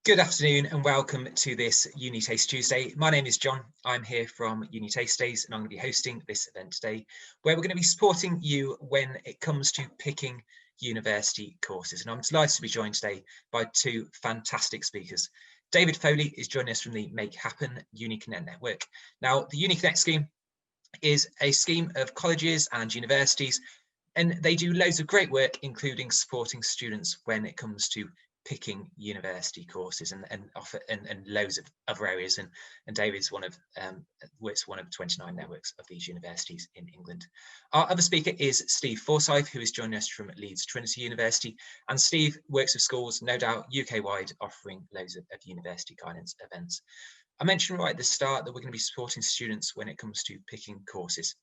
Good afternoon and welcome to this UniTaste Tuesday. My name is John. I'm here from UniTasterDays and I'm going to be hosting this event today where we're going to be supporting you when it comes to picking university courses. And I'm delighted to be joined today by two fantastic speakers. David Foley is joining us from the Make Happen UniConnect network. Now, the UniConnect scheme is a scheme of colleges and universities, and they do loads of great work, including supporting students when it comes to picking university courses and loads of other areas. And David's works one of 29 networks of these universities in England. Our other speaker is Steve Forsyth, who is joining us from Leeds Trinity University. And Steve works with schools, no doubt UK-wide, offering loads of university guidance events. I mentioned right at the start that we're going to be supporting students when it comes to picking courses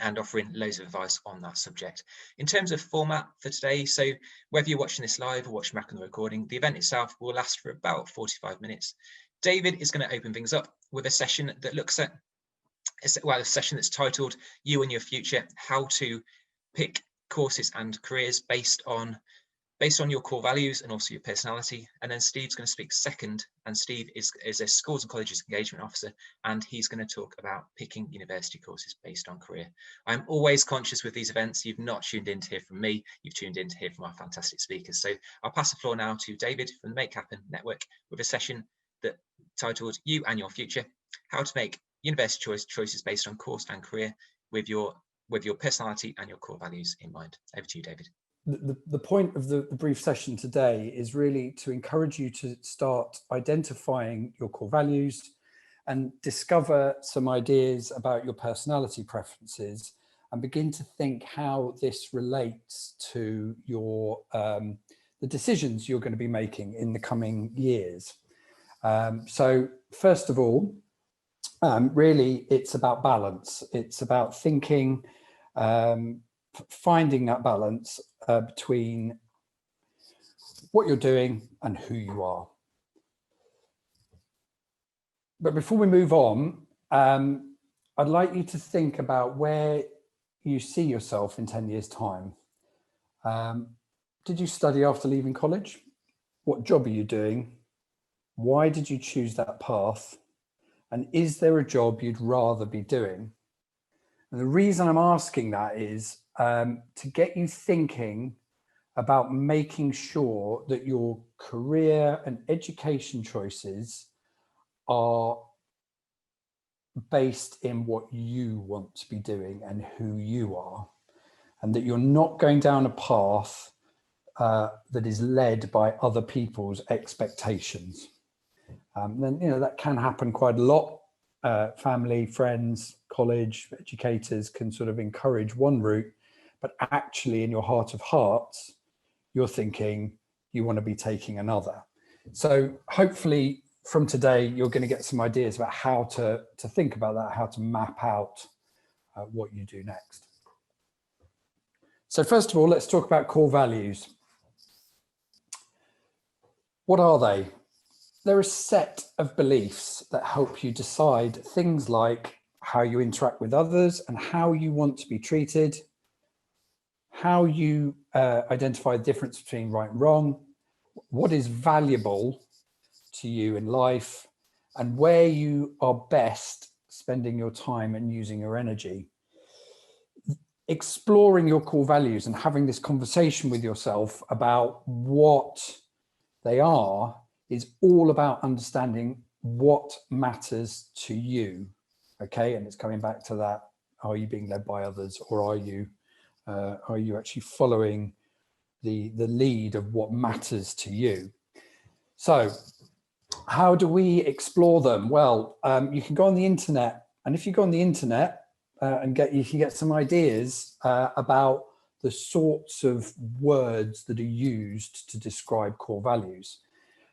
and offering loads of advice on that subject. In terms of format for today, so whether you're watching this live or watching back on the recording, the event itself will last for about 45 minutes. David is going to open things up with a session that looks at, a session that's titled You and Your Future, how to pick courses and careers based on your core values and also your personality. And then Steve's going to speak second, and Steve is a schools and colleges engagement officer, and he's going to talk about picking university courses based on career. I'm always conscious with these events, you've not tuned in to hear from me, you've tuned in to hear from our fantastic speakers. So I'll pass the floor now to David from the Make Happen network with a session that titled You and Your Future, how to make university choices based on course and career with your personality and your core values in mind. Over to you, David. The point of the brief session today is really to encourage you to start identifying your core values and discover some ideas about your personality preferences and begin to think how this relates to your the decisions you're going to be making in the coming years. So first of all, really it's about balance. It's about thinking, finding that balance between what you're doing and who you are. But before we move on, I'd like you to think about where you see yourself in 10 years' time. Did you study after leaving college? What job are you doing? Why did you choose that path? And is there a job you'd rather be doing? And the reason I'm asking that is to get you thinking about making sure that your career and education choices are based in what you want to be doing and who you are, and that you're not going down a path that is led by other people's expectations. Then, that can happen quite a lot. Family, friends, college, educators can sort of encourage one route, but actually in your heart of hearts, you're thinking you want to be taking another. So hopefully from today, you're going to get some ideas about how to think about that, how to map out what you do next. So first of all, let's talk about core values. What are they? They're a set of beliefs that help you decide things like how you interact with others and how you want to be treated, how you identify the difference between right and wrong, what is valuable to you in life, and where you are best spending your time and using your energy. Exploring your core values and having this conversation with yourself about what they are is all about understanding what matters to you, okay? And it's coming back to that, are you being led by others, or are you actually following the lead of what matters to you? So how do we explore them? Well, you can go on the internet, and if you go on the internet you can get some ideas about the sorts of words that are used to describe core values.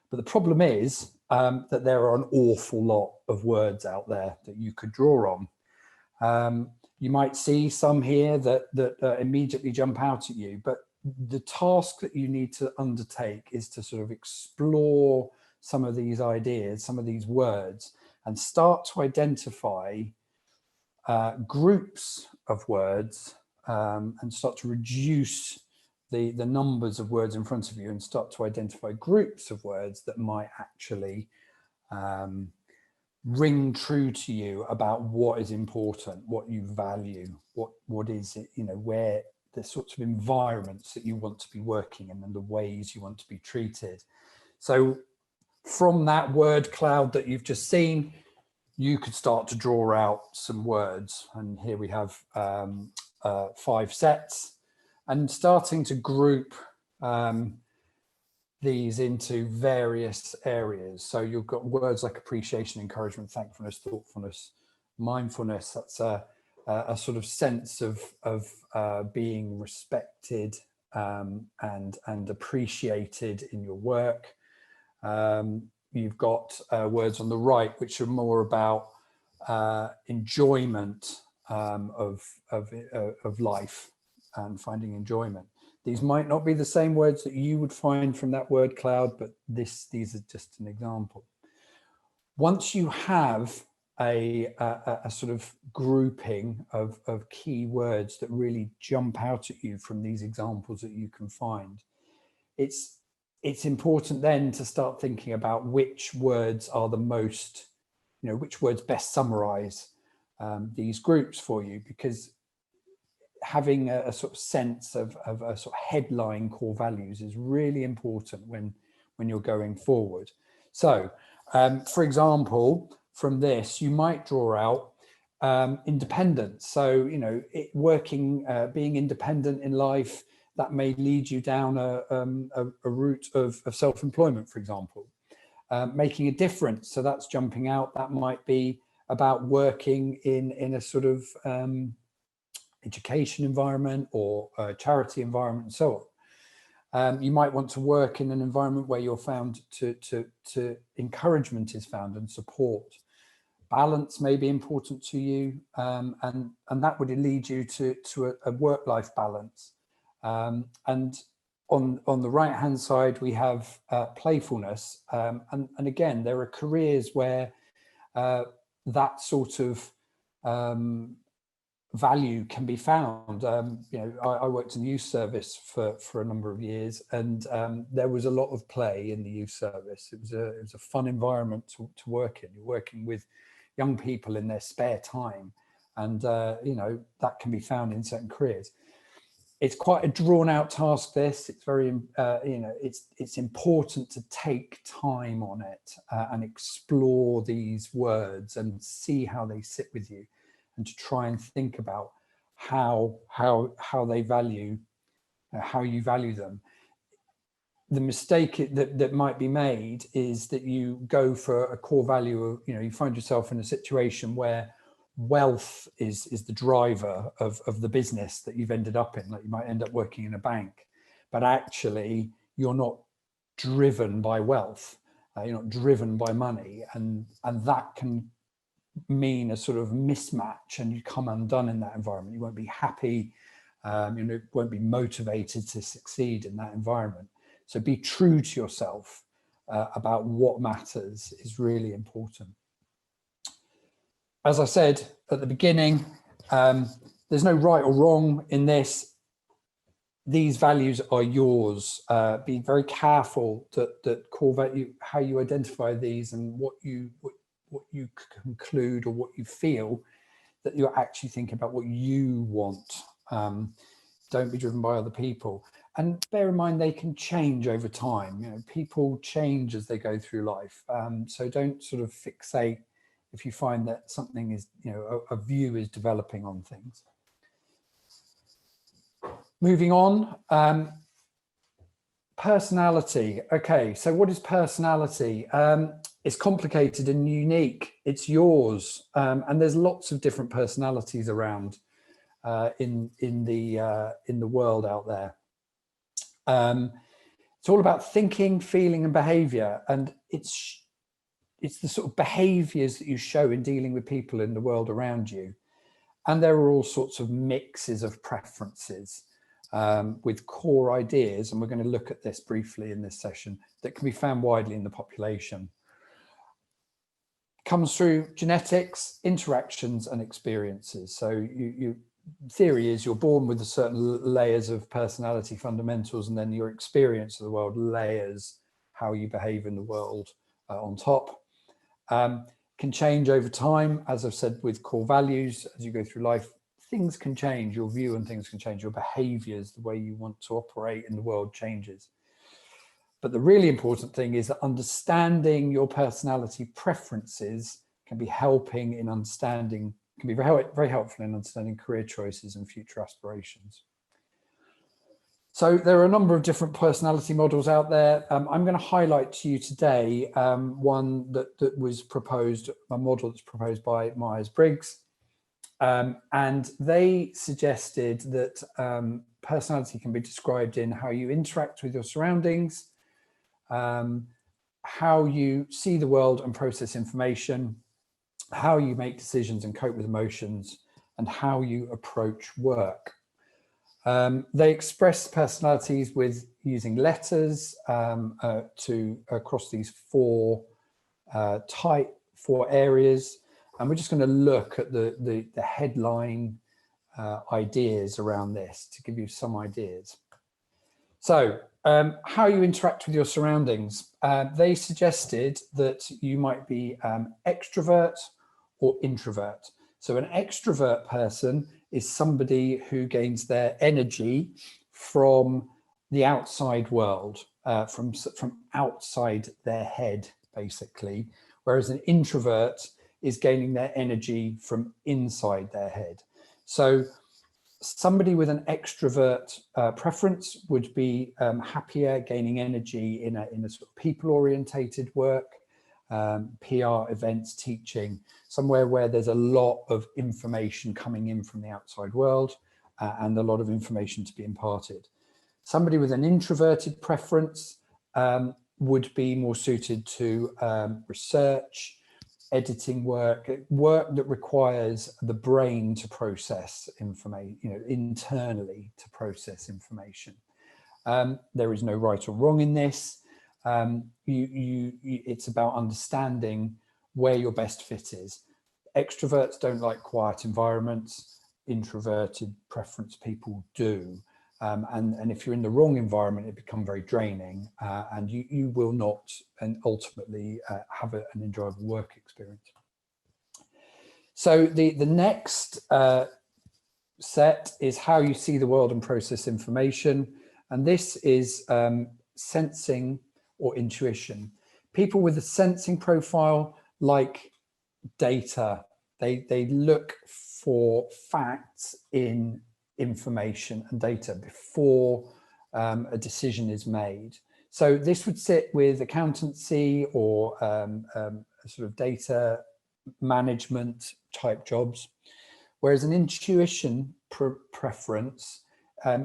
But the problem is that there are an awful lot of words out there that you could draw on. You might see some here that immediately jump out at you, but the task that you need to undertake is to sort of explore some of these ideas, some of these words, and start to identify groups of words and start to reduce the numbers of words in front of you and start to identify groups of words that might actually ring true to you about what is important, what you value, what is it, where the sorts of environments that you want to be working in and the ways you want to be treated. So from that word cloud that you've just seen, you could start to draw out some words. And here we have 5 sets, and starting to group these into various areas. So you've got words like appreciation, encouragement, thankfulness, thoughtfulness, mindfulness. That's a sort of sense of being respected and appreciated in your work. You've got words on the right which are more about enjoyment of life and finding enjoyment. These might not be the same words that you would find from that word cloud, but these are just an example. Once you have a sort of grouping of key words that really jump out at you from these examples that you can find, it's important then to start thinking about which words are the most, which words best summarize these groups for you, because having a sort of sense of a sort of headline core values is really important when you're going forward. So, for example, from this, you might draw out independence. So, being independent in life, that may lead you down a route of self-employment, for example. Making a difference, so that's jumping out. That might be about working in a sort of education environment or a charity environment and so on. You might want to work in an environment where you're found to encouragement is found and support. Balance may be important to you, and that would lead you to a work-life balance. And on the right hand side we have playfulness, and again there are careers where that sort of value can be found. I worked in the youth service for a number of years, and there was a lot of play in the youth service. It was a fun environment to work in. You're working with young people in their spare time, and that can be found in certain careers. It's quite a drawn out task, this. It's very it's important to take time on it and explore these words and see how they sit with you, and to try and think about how they value, how you value them. The mistake that might be made is that you go for a core value of, you find yourself in a situation where wealth is the driver of the business that you've ended up in. Like you might end up working in a bank, but actually you're not driven by wealth, you're not driven by money, and that can mean a sort of mismatch, and you come undone in that environment. You won't be happy, won't be motivated to succeed in that environment. So be true to yourself about what matters is really important. As I said at the beginning, there's no right or wrong in this. These values are yours. Be very careful that core value, how you identify these and what you conclude or what you feel, that you're actually thinking about what you want. Don't be driven by other people. And bear in mind, they can change over time. People change as they go through life. So don't sort of fixate if you find that something is, a view is developing on things. Moving on, personality. Okay, so what is personality? It's complicated and unique. It's yours, and there's lots of different personalities around in the world out there. It's all about thinking, feeling, and behaviour, and it's the sort of behaviours that you show in dealing with people in the world around you. And there are all sorts of mixes of preferences with core ideas, and we're going to look at this briefly in this session, that can be found widely in the population. Comes through genetics, interactions, and experiences. So theory is you're born with a certain layers of personality fundamentals, and then your experience of the world layers how you behave in the world on top. Can change over time, as I've said, with core values. As you go through life, things can change, your view on things can change, your behaviors, the way you want to operate in the world changes. But the really important thing is that understanding your personality preferences can be helping in understanding, can be very helpful in understanding career choices and future aspirations. So there are a number of different personality models out there. I'm going to highlight to you today one that was proposed, a model that's proposed by Myers-Briggs. And they suggested that personality can be described in how you interact with your surroundings, how you see the world and process information, how you make decisions and cope with emotions, and how you approach work. They express personalities with using letters to across these four areas, and we're just going to look at the headline ideas around this to give you some ideas. So how you interact with your surroundings. They suggested that you might be extrovert or introvert. So an extrovert person is somebody who gains their energy from the outside world, from outside their head, basically, whereas an introvert is gaining their energy from inside their head. So somebody with an extrovert preference would be happier, gaining energy in a sort of people-orientated work, PR, events, teaching, somewhere where there's a lot of information coming in from the outside world and a lot of information to be imparted. Somebody with an introverted preference would be more suited to research, editing work that requires the brain to process information, internally to process information. There is no right or wrong in this. It's about understanding where your best fit is. Extroverts don't like quiet environments. Introverted preference people do. And if you're in the wrong environment, it becomes very draining, and you will not, and ultimately have an enjoyable work experience. So the next set is how you see the world and process information, and this is sensing or intuition. People with a sensing profile like data. They look for facts in information and data before a decision is made. So this would sit with accountancy or sort of data management type jobs, whereas an intuition preference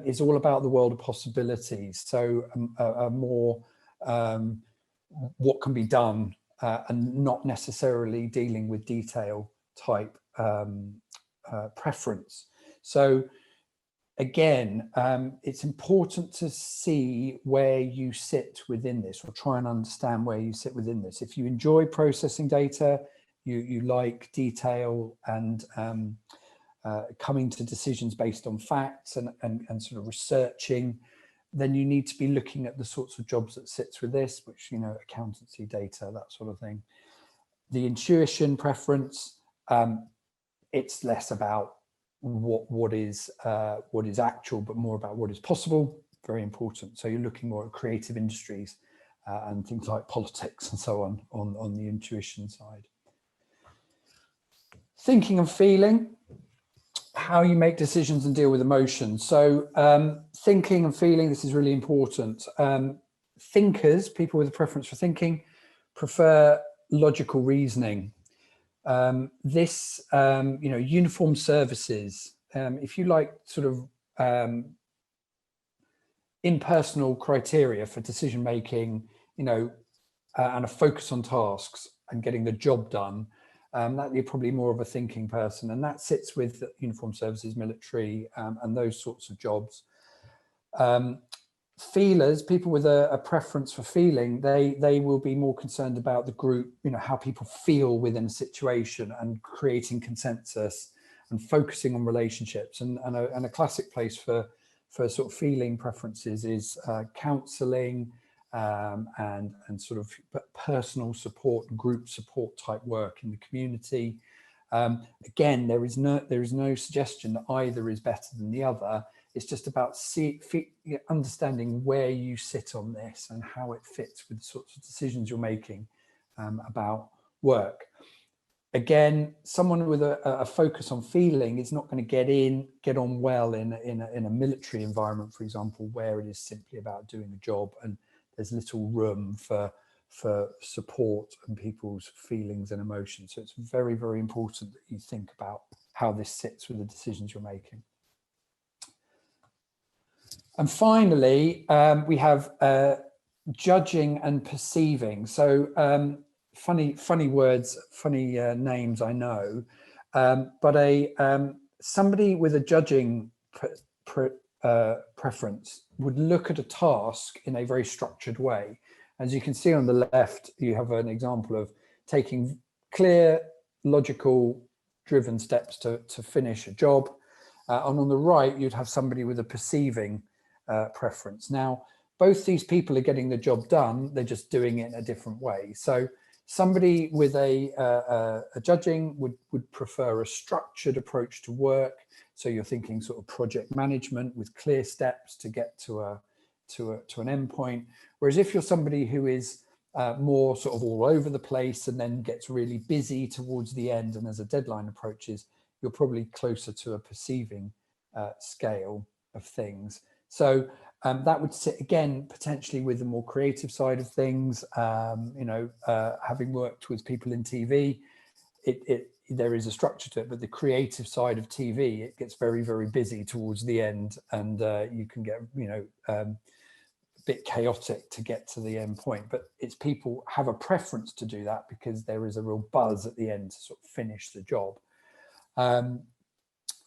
is all about the world of possibilities. So a more what can be done and not necessarily dealing with detail type preference. So again, it's important to see where you sit within this, or try and understand where you sit within this. If you enjoy processing data, you like detail and coming to decisions based on facts and sort of researching, then you need to be looking at the sorts of jobs that sits with this, which, accountancy, data, that sort of thing. The intuition preference, it's less about what is actual, but more about what is possible. Very important. So you're looking more at creative industries and things like politics and so on the intuition side. Thinking and feeling, how you make decisions and deal with emotions. So thinking and feeling, this is really important. Thinkers, people with a preference for thinking, prefer logical reasoning. Uniform services, if you like sort of impersonal criteria for decision making, and a focus on tasks and getting the job done, that you're probably more of a thinking person, and that sits with uniform services, military, and those sorts of jobs. Feelers, people with a preference for feeling, they will be more concerned about the group, how people feel within a situation and creating consensus and focusing on relationships. And a classic place for sort of feeling preferences is counselling and sort of personal support, group support type work in the community. Again, there is no suggestion that either is better than the other. It's just about understanding where you sit on this and how it fits with the sorts of decisions you're making about work. Again, someone with a focus on feeling is not going to get on well in a military environment, for example, where it is simply about doing a job and there's little room for support and people's feelings and emotions. So it's very, very important that you think about how this sits with the decisions you're making. And finally, we have judging and perceiving. So funny words, funny names, I know, but somebody with a judging preference would look at a task in a very structured way. As you can see on the left, you have an example of taking clear, logical, driven steps to finish a job. And on the right, you'd have somebody with a perceiving preference. Now, both these people are getting the job done, they're just doing it in a different way. So somebody with a judging would prefer a structured approach to work. So you're thinking sort of project management with clear steps to get to an end point. Whereas if you're somebody who is more sort of all over the place and then gets really busy towards the end and as a deadline approaches, you're probably closer to a perceiving scale of things. So that would sit again potentially with the more creative side of things. Having worked with people in TV, there is a structure to it, but the creative side of TV, it gets very, very busy towards the end, and you can get a bit chaotic to get to the end point. But it's people have a preference to do that because there is a real buzz at the end to sort of finish the job.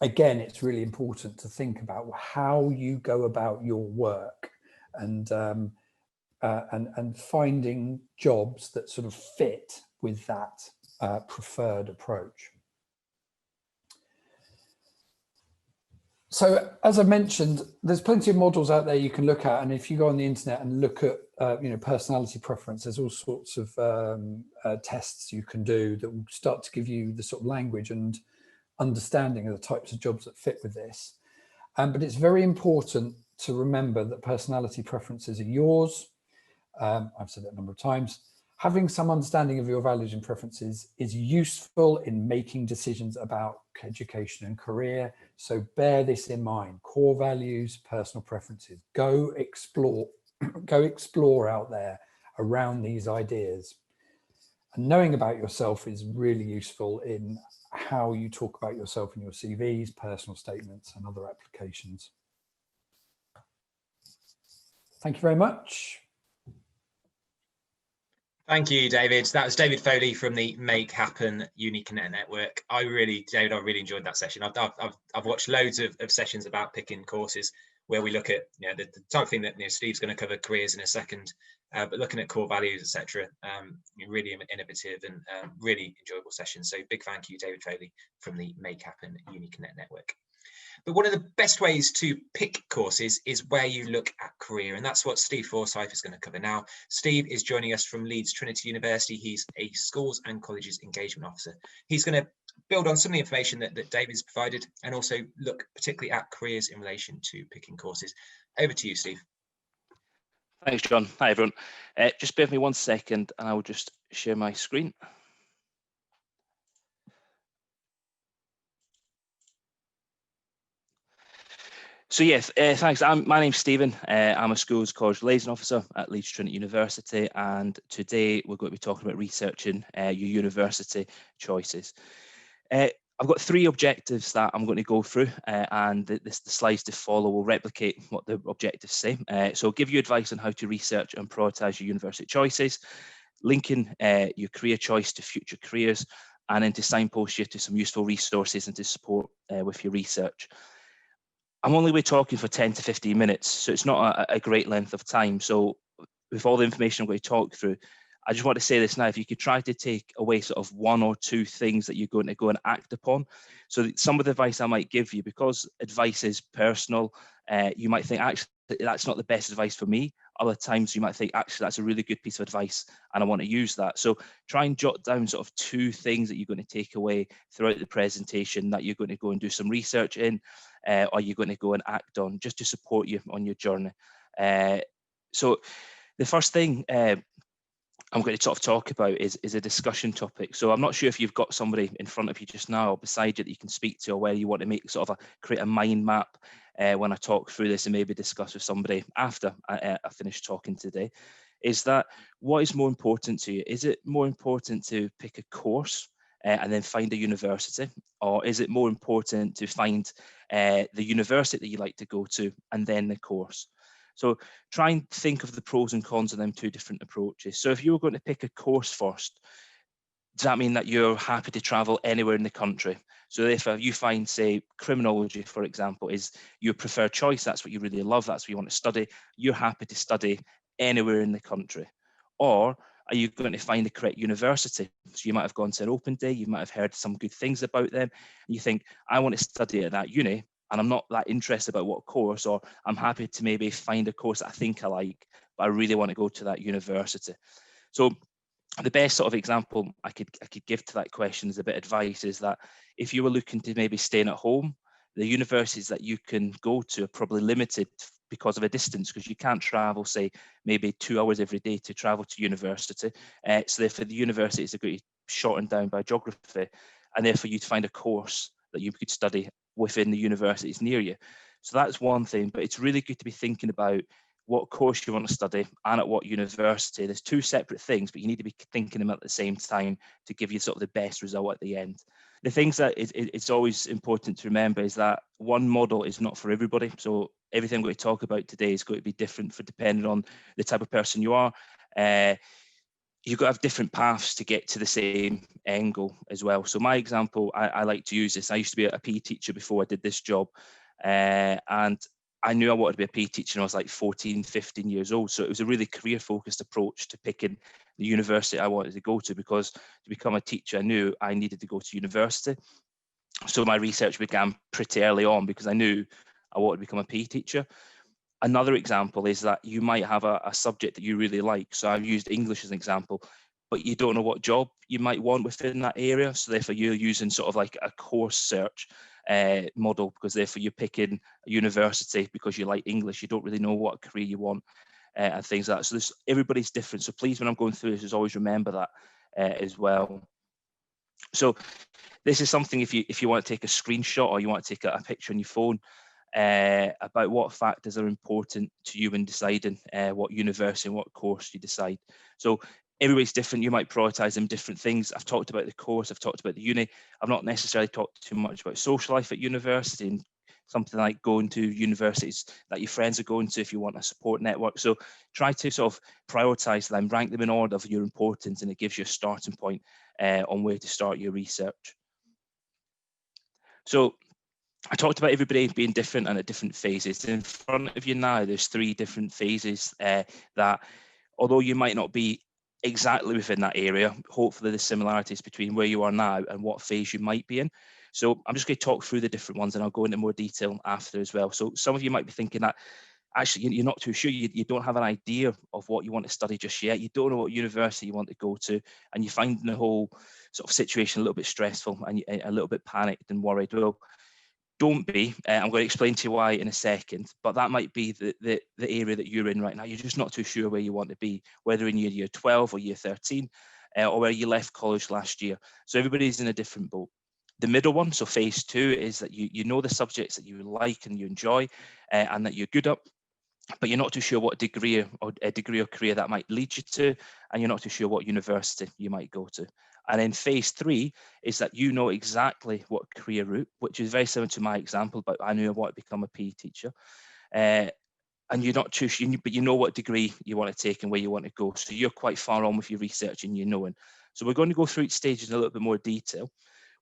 Again, it's really important to think about how you go about your work and finding jobs that sort of fit with that preferred approach. So, as I mentioned, there's plenty of models out there you can look at, and if you go on the internet and look at personality preference, there's all sorts of tests you can do that will start to give you the sort of language and understanding of the types of jobs that fit with this. But it's very important to remember that personality preferences are yours. I've said that a number of times. Having some understanding of your values and preferences is useful in making decisions about education and career. So bear this in mind: core values, personal preferences. Go explore out there around these ideas. And knowing about yourself is really useful in how you talk about yourself in your CVs, personal statements, and other applications. Thank you very much. Thank you, David. That was David Foley from the Make Happen UniConnect network. David, I really enjoyed that session. I've watched loads of sessions about picking courses where we look at the type of thing that Steve's going to cover careers in a second, but looking at core values, etc. Really innovative and really enjoyable sessions. So big thank you, David Foley from the Make Happen UniConnect network. But one of the best ways to pick courses is where you look at career, and that's what Steve Forsyth is going to cover now. Steve is joining us from Leeds Trinity University. He's a Schools and Colleges Engagement Officer. He's going to build on some of the information that David's provided and also look particularly at careers in relation to picking courses. Over to you, Steve. Thanks, John. Hi, everyone. Just bear with me 1 second and I will just share my screen. So yes, thanks. My name's Stephen. I'm a Schools College Liaison Officer at Leeds Trinity University, and today we're going to be talking about researching your university choices. I've got 3 objectives that I'm going to go through, and the slides to follow will replicate what the objectives say. So I'll give you advice on how to research and prioritise your university choices, linking your career choice to future careers, and then to signpost you to some useful resources and to support with your research. I'm only talking for 10 to 15 minutes, so it's not a great length of time. So with all the information I'm going to talk through, I just want to say this now, if you could try to take away sort of one or two things that you're going to go and act upon. So some of the advice I might give you, because advice is personal, you might think, actually, that's not the best advice for me. Other times you might think, actually, that's a really good piece of advice and I want to use that. So try and jot down sort of two things that you're going to take away throughout the presentation that you're going to go and do some research in, or you're going to go and act on, just to support you on your journey. So the first thing I'm going to sort of talk about is a discussion topic. So I'm not sure if you've got somebody in front of you just now or beside you that you can speak to, or where you want to make sort of create a mind map when I talk through this, and maybe discuss with somebody after I finish talking today. Is that what is more important to you? Is it more important to pick a course and then find a university, or is it more important to find the university that you like to go to and then the course? So try and think of the pros and cons of them two different approaches. So if you were going to pick a course first, does that mean that you're happy to travel anywhere in the country? So if you find, say, criminology, for example, is your preferred choice, that's what you really love, that's what you want to study, you're happy to study anywhere in the country. Or are you going to find the correct university? So you might have gone to an open day, you might have heard some good things about them, and you think, I want to study at that uni, and I'm not that interested about what course, or I'm happy to maybe find a course that I think I like, but I really want to go to that university. So the best sort of example I could give to that question as a bit of advice is that if you were looking to maybe staying at home, the universities that you can go to are probably limited because of a distance, because you can't travel, say, maybe 2 hours every day to travel to university. So therefore the universities are going to be shortened down by geography, and therefore you'd find a course that you could study within the universities near you. So that's one thing, but it's really good to be thinking about what course you want to study and at what university. There's two separate things, but you need to be thinking them at the same time to give you sort of the best result at the end. The things that it's always important to remember is that one model is not for everybody. So everything we're going to talk about today is going to be different for depending on the type of person you are. You've got to have different paths to get to the same end goal as well. So my example, I like to use this. I used to be a PE teacher before I did this job, and I knew I wanted to be a PE teacher when I was like 14, 15 years old. So it was a really career-focused approach to picking the university I wanted to go to, because to become a teacher, I knew I needed to go to university. So my research began pretty early on because I knew I wanted to become a PE teacher. Another example is that you might have a subject that you really like. So I've used English as an example, but you don't know what job you might want within that area. So therefore you're using sort of like a course search model, because therefore you're picking a university because you like English. You don't really know what career you want and things like that. So everybody's different. So please, when I'm going through this, always remember that as well. So this is something, if you want to take a screenshot or you want to take a picture on your phone, about what factors are important to you when deciding what university and what course you decide. So everybody's different. You might prioritize them different things. I've talked about the course, I've talked about the uni. I've not necessarily talked too much about social life at university, and something like going to universities that your friends are going to if you want a support network. So try to sort of prioritize them, rank them in order of your importance, and it gives you a starting point on where to start your research. So I talked about everybody being different and at different phases. In front of you now, there's 3 different phases that, although you might not be exactly within that area, hopefully there's similarities between where you are now and what phase you might be in. So I'm just going to talk through the different ones, and I'll go into more detail after as well. So some of you might be thinking that actually you're not too sure, you don't have an idea of what you want to study just yet, you don't know what university you want to go to, and you find the whole sort of situation a little bit stressful and a little bit panicked and worried. Well, don't be. I'm going to explain to you why in a second, but that might be the area that you're in right now. You're just not too sure where you want to be, whether in year 12 or year 13, or where you left college last year. So everybody's in a different boat. The middle one, so phase 2, is that you know the subjects that you like and you enjoy and that you're good at, but you're not too sure what degree or career that might lead you to, and you're not too sure what university you might go to. And then phase 3 is that you know exactly what career route, which is very similar to my example, but I knew I want to become a PE teacher. And you're not too sure, but you know what degree you want to take and where you want to go. So you're quite far on with your research and your knowing. So we're going to go through each stage in a little bit more detail.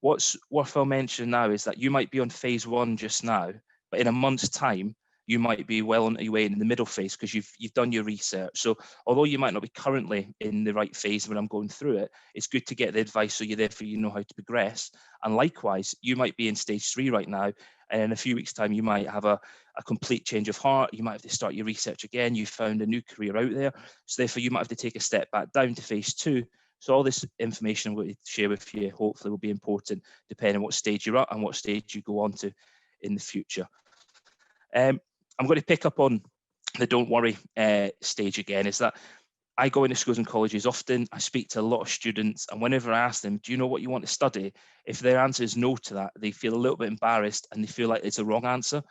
What's worthwhile mentioning now is that you might be on phase 1 just now, but in a month's time, you might be well on your way in the middle phase because you've done your research. So although you might not be currently in the right phase when I'm going through it, it's good to get the advice so you therefore you know how to progress. And likewise, you might be in stage 3 right now, and in a few weeks' time, you might have a complete change of heart. You might have to start your research again. You found a new career out there. So therefore, you might have to take a step back down to phase 2. So all this information I'm going to share with you hopefully will be important depending on what stage you're at and what stage you go on to in the future. I'm going to pick up on the don't worry stage again. Is that I go into schools and colleges often, I speak to a lot of students, and whenever I ask them, do you know what you want to study? If their answer is no to that, they feel a little bit embarrassed and they feel like it's a wrong answer.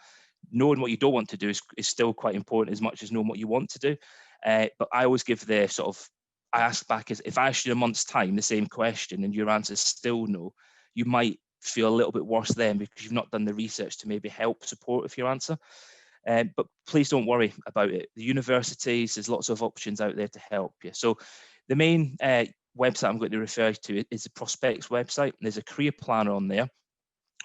Knowing what you don't want to do is still quite important as much as knowing what you want to do. But I always give the sort of, I ask back, is if I asked you in a month's time the same question and your answer is still no, you might feel a little bit worse then because you've not done the research to maybe help support with your answer. But please don't worry about it. The universities, there's lots of options out there to help you. So the main website I'm going to refer to is the Prospects website. There's a career planner on there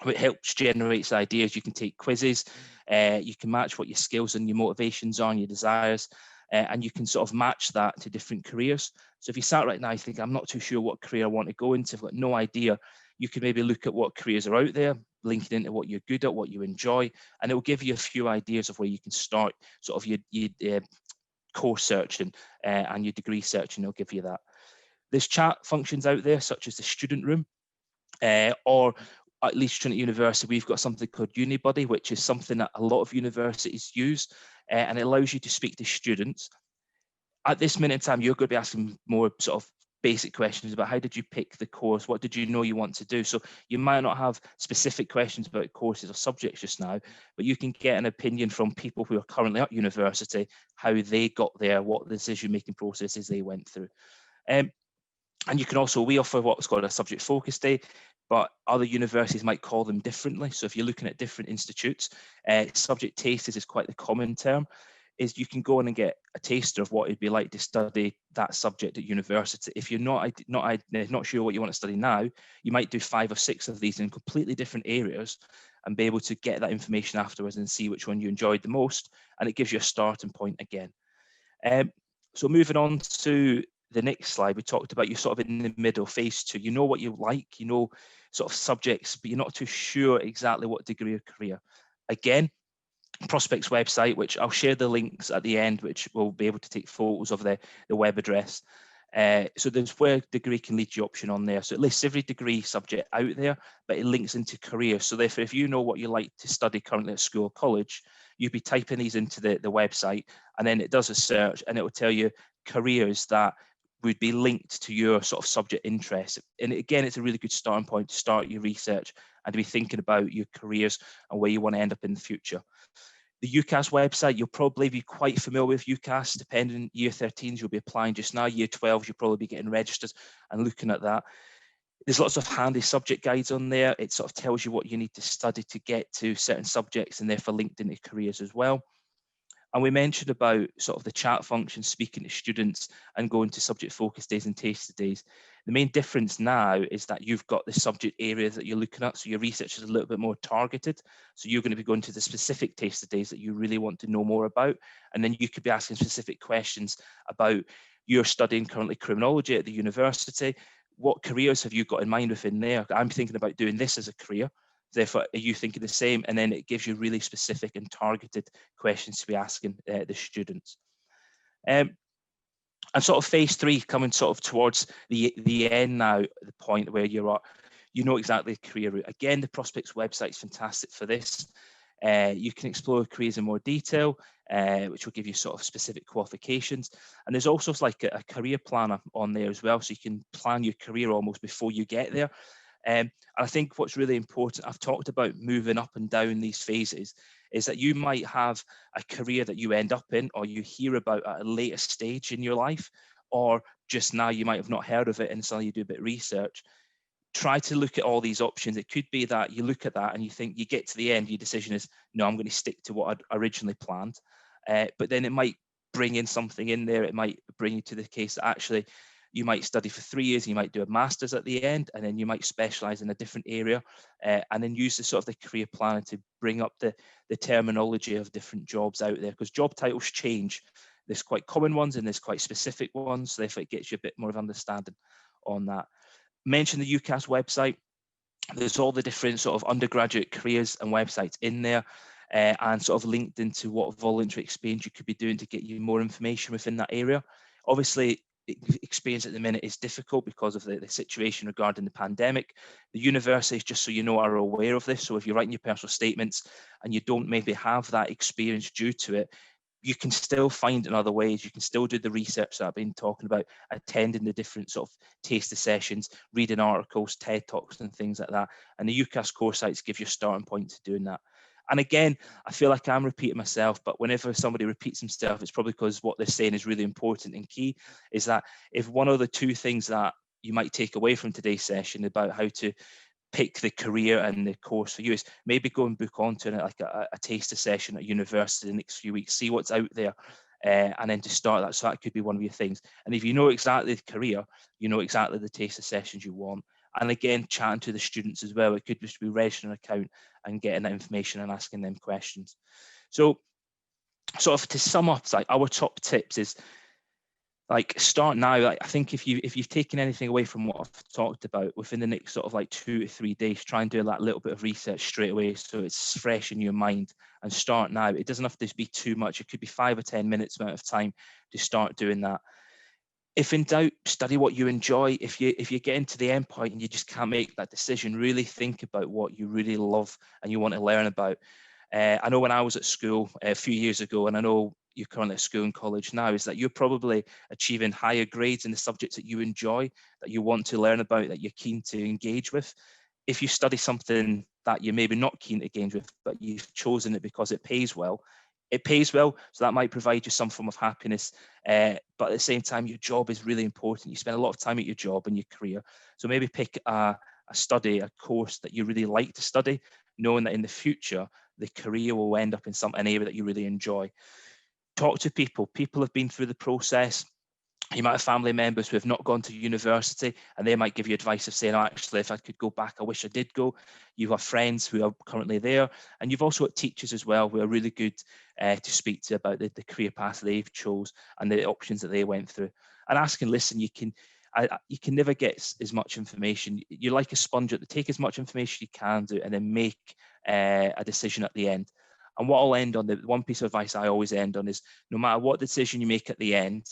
which helps generate ideas. You can take quizzes, you can match what your skills and your motivations are and your desires, and you can sort of match that to different careers. So if you sat right now, you think, I'm not too sure what career I want to go into, I've got no idea, you can maybe look at what careers are out there, linking into what you're good at, what you enjoy, and it will give you a few ideas of where you can start sort of your course searching and your degree searching. It'll give you that. There's chat functions out there, such as the student room, or at Leeds Trinity University, we've got something called UniBuddy, which is something that a lot of universities use, and it allows you to speak to students. At this minute in time, you're going to be asking more sort of basic questions about how did you pick the course, what did you know you want to do. So you might not have specific questions about courses or subjects just now, but you can get an opinion from people who are currently at university, how they got there, what the decision-making processes they went through. And you can also, we offer what's called a subject focus day, but other universities might call them differently. So if you're looking at different institutes, subject tastes is quite the common term, is you can go in and get a taster of what it'd be like to study that subject at university. If you're not sure what you want to study now, you might do 5 or 6 of these in completely different areas and be able to get that information afterwards and see which one you enjoyed the most. And it gives you a starting point again. So moving on to the next slide, we talked about you sort of in the middle, phase 2. You know what you like, you know sort of subjects, but you're not too sure exactly what degree or career. Again, Prospects website, which I'll share the links at the end, which will be able to take photos of the web address. So there's where degree can lead you option on there. So it lists every degree subject out there, but it links into career. So therefore, if you know what you like to study currently at school or college, you'd be typing these into the website, and then it does a search and it will tell you careers that would be linked to your sort of subject interest. And again, it's a really good starting point to start your research and to be thinking about your careers and where you want to end up in the future. The UCAS website, you'll probably be quite familiar with UCAS, depending year 13s, you'll be applying just now. Year 12s, you'll probably be getting registered and looking at that. There's lots of handy subject guides on there. It sort of tells you what you need to study to get to certain subjects and therefore linked into careers as well. And we mentioned about sort of the chat function, speaking to students and going to subject focus days and taster days. The main difference now is that you've got the subject areas that you're looking at, so your research is a little bit more targeted. So you're going to be going to the specific taster days that you really want to know more about. And then you could be asking specific questions about you're studying currently criminology at the university. What careers have you got in mind within there? I'm thinking about doing this as a career. Therefore, are you thinking the same? And then it gives you really specific and targeted questions to be asking the students. And sort of phase 3 coming sort of towards the end now, the point where you're at, you know exactly the career route. Again, the Prospects website is fantastic for this. You can explore careers in more detail, which will give you sort of specific qualifications. And there's also like a career planner on there as well, so you can plan your career almost before you get there. And I think what's really important, I've talked about moving up and down these phases, is that you might have a career that you end up in or you hear about at a later stage in your life, or just now you might have not heard of it and suddenly you do a bit of research. Try to look at all these options. It could be that you look at that and you think you get to the end, your decision is, no, I'm going to stick to what I'd originally planned. But then it might bring in something in there. It might bring you to the case that actually You might study for 3 years, you might do a master's at the end, and then you might specialize in a different area, and then use the sort of the career planning to bring up the terminology of different jobs out there, because job titles change. There's quite common ones and there's quite specific ones, so if it gets you a bit more of understanding on that. Mention the UCAS website. There's all the different sort of undergraduate careers and websites in there, and sort of linked into what voluntary experience you could be doing to get you more information within that area. Obviously, experience at the minute is difficult because of the situation regarding the pandemic. The universities, just so you know, are aware of this. So if you're writing your personal statements and you don't maybe have that experience due to it, you can still find in other ways. You can still do the research that I've been talking about, attending the different sort of taster sessions, reading articles, TED Talks and things like that. And the UCAS course sites give you a starting point to doing that. And again, I feel like I'm repeating myself, but whenever somebody repeats himself, it's probably because what they're saying is really important and key. Is that if one of the two things that you might take away from today's session about how to pick the career and the course for you is maybe go and book onto like a taster session at university the next few weeks, see what's out there, and then to start that. So that could be one of your things. And if you know exactly the career, you know exactly the taster sessions you want. And again, chatting to the students as well. It could just be registering an account and getting that information and asking them questions. So sort of to sum up, like our top tips is like start now. Like I think if you've taken anything away from what I've talked about, within the next sort of like 2 to 3 days, try and do that little bit of research straight away so it's fresh in your mind, and start now. It doesn't have to be too much. It could be 5 or 10 minutes amount of time to start doing that. If in doubt, study what you enjoy. If you get into the end point and you just can't make that decision, really think about what you really love and you want to learn about. I know when I was at school a few years ago, and I know you're currently at school and college now, is that you're probably achieving higher grades in the subjects that you enjoy, that you want to learn about, that you're keen to engage with. If you study something that you're maybe not keen to engage with, but you've chosen it because it pays well, so that might provide you some form of happiness. But at the same time, your job is really important. You spend a lot of time at your job and your career. So maybe pick a course that you really like to study, knowing that in the future, the career will end up in an area that you really enjoy. Talk to people. People have been through the process. You might have family members who have not gone to university, and they might give you advice of saying, oh, actually, if I could go back, I wish I did go. You have friends who are currently there, and you've also got teachers as well who are really good to speak to about the career path they've chose and the options that they went through. And ask and listen. You can never get as much information. You're like a sponge. Take as much information you can do, and then make a decision at the end. And what I'll end on, the one piece of advice I always end on is, no matter what decision you make at the end,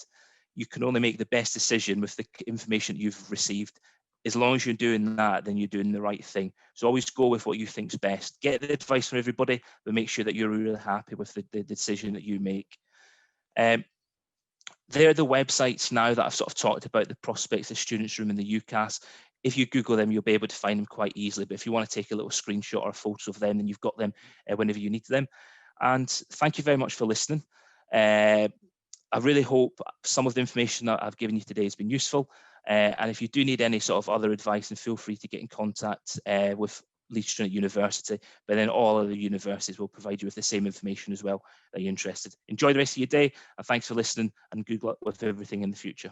you can only make the best decision with the information that you've received. As long as you're doing that, then you're doing the right thing. So always go with what you think's best. Get the advice from everybody, but make sure that you're really happy with the decision that you make. They're the websites now that I've sort of talked about, the prospects, the students' room and the UCAS. If you Google them, you'll be able to find them quite easily. But if you want to take a little screenshot or a photo of them, then you've got them whenever you need them. And thank you very much for listening. I really hope some of the information that I've given you today has been useful. And if you do need any sort of other advice, then feel free to get in contact with Leeds Trinity University. But then all other universities will provide you with the same information as well that you're interested. Enjoy the rest of your day, and thanks for listening, and good luck with everything in the future.